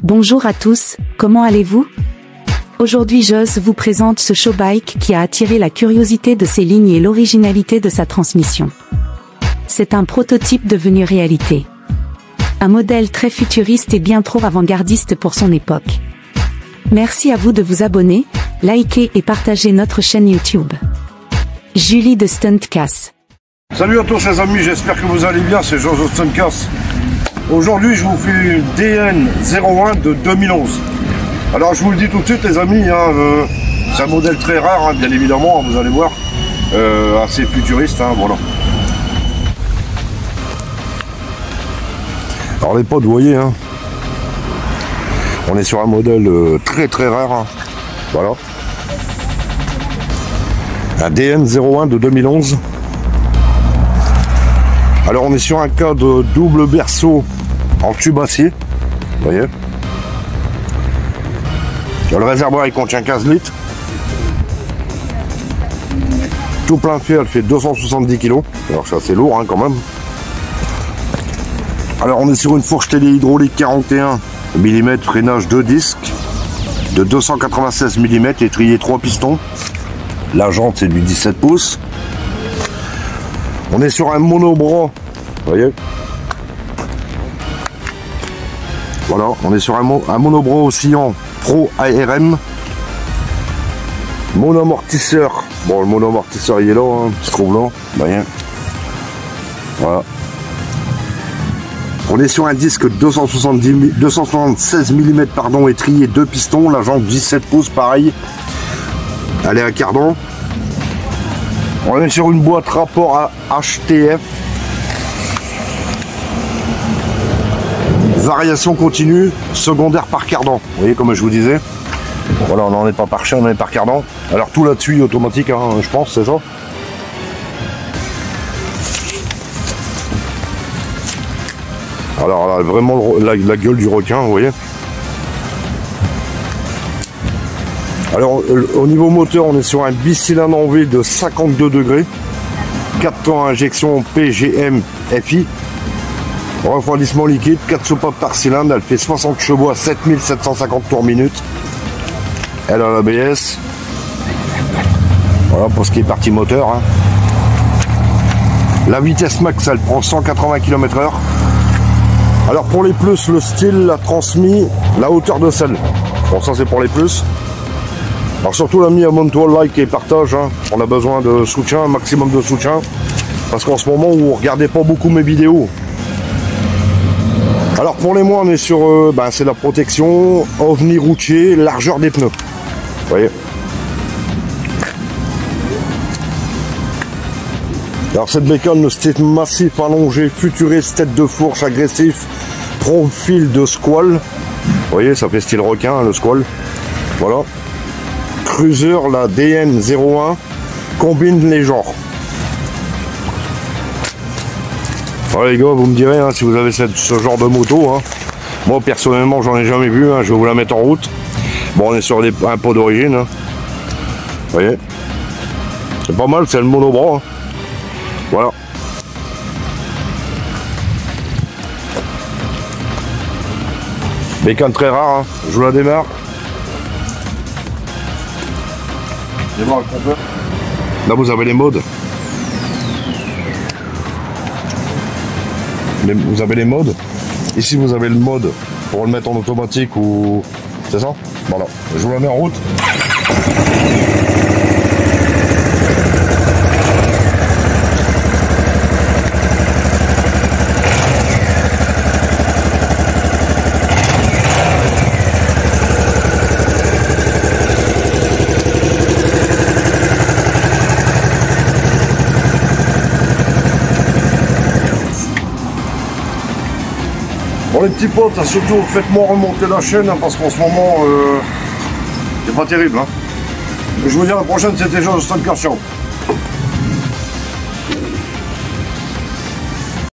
Bonjour à tous, comment allez-vous? Aujourd'hui Joss vous présente ce show bike qui a attiré la curiosité de ses lignes et l'originalité de sa transmission. C'est un prototype devenu réalité. Un modèle très futuriste et bien trop avant-gardiste pour son époque. Merci à vous de vous abonner, liker et partager notre chaîne YouTube. Julie de Stuntcast. Salut à tous les amis, j'espère que vous allez bien, c'est Joss de Stuntcast. Aujourd'hui je vous fais une DN01 de 2011. Alors je vous le dis tout de suite les amis, c'est un modèle très rare, bien évidemment, vous allez voir, assez futuriste, voilà. Alors les potes, vous voyez, on est sur un modèle très très rare, voilà. Un DN01 de 2011. Alors on est sur un cas de double berceau en tube acier, vous voyez. Le réservoir il contient 15 litres. Tout plein fait, elle fait 270 kg. Alors c'est assez lourd quand même. Alors on est sur une fourche télé hydraulique 41 mm, freinage 2 disques de 296 mm, étrier 3 pistons. La jante c'est du 17 pouces. On est sur un monobras, vous voyez. Voilà, on est sur un monobras oscillant Pro ARM. Monoamortisseur. Bon, le monoamortisseur il est là, il se trouve là. Rien. Voilà. On est sur un disque 276 mm, pardon, étrier 2 pistons. La jante 17 pouces, pareil. Elle est à cardan. On est sur une boîte rapport à HTF. Variation continue, secondaire par cardan. Vous voyez comme je vous disais. Voilà, on n'en est pas par chien, on est par cardan. Alors tout là-dessus automatique, je pense, c'est ça. Alors là, vraiment la gueule du requin, vous voyez. Alors au niveau moteur, on est sur un bicylindre en V de 52 degrés, 4 temps à injection PGM FI, refroidissement liquide, 4 soupapes par cylindre, elle fait 60 chevaux à 7750 tours minute. Elle a l'ABS. Voilà pour ce qui est partie moteur. La vitesse max, elle prend 180 km/h. Alors pour les plus, le style, la transmis, la hauteur de selle. Bon, ça c'est pour les plus. Alors surtout l'ami, abonne-toi, like et partage, on a besoin de soutien, un maximum de soutien, parce qu'en ce moment vous regardez pas beaucoup mes vidéos. Alors pour les mois on est sur, c'est la protection, ovni routier, largeur des pneus, vous voyez. Alors cette bécane, le style massif, allongé, futuriste, tête de fourche, agressif, profil de squal, vous voyez ça fait style requin le squal, voilà. Cruiser, la DN01 combine les genres. Voilà les gars, vous me direz si vous avez ce genre de moto. Moi personnellement j'en ai jamais vu, je vais vous la mettre en route. Bon, on est sur un pot d'origine. Vous voyez, c'est pas mal, c'est le monobras. Voilà. Bécane très rare, je vous la démarre. Là vous avez les modes. Vous avez les modes. Ici vous avez le mode pour le mettre en automatique ou... C'est ça? Voilà. Je vous la mets en route. Bon les petits potes, surtout faites-moi remonter la chaîne parce qu'en ce moment c'est pas terrible. Je vous dis à la prochaine, c'était Joss de Stuntcast.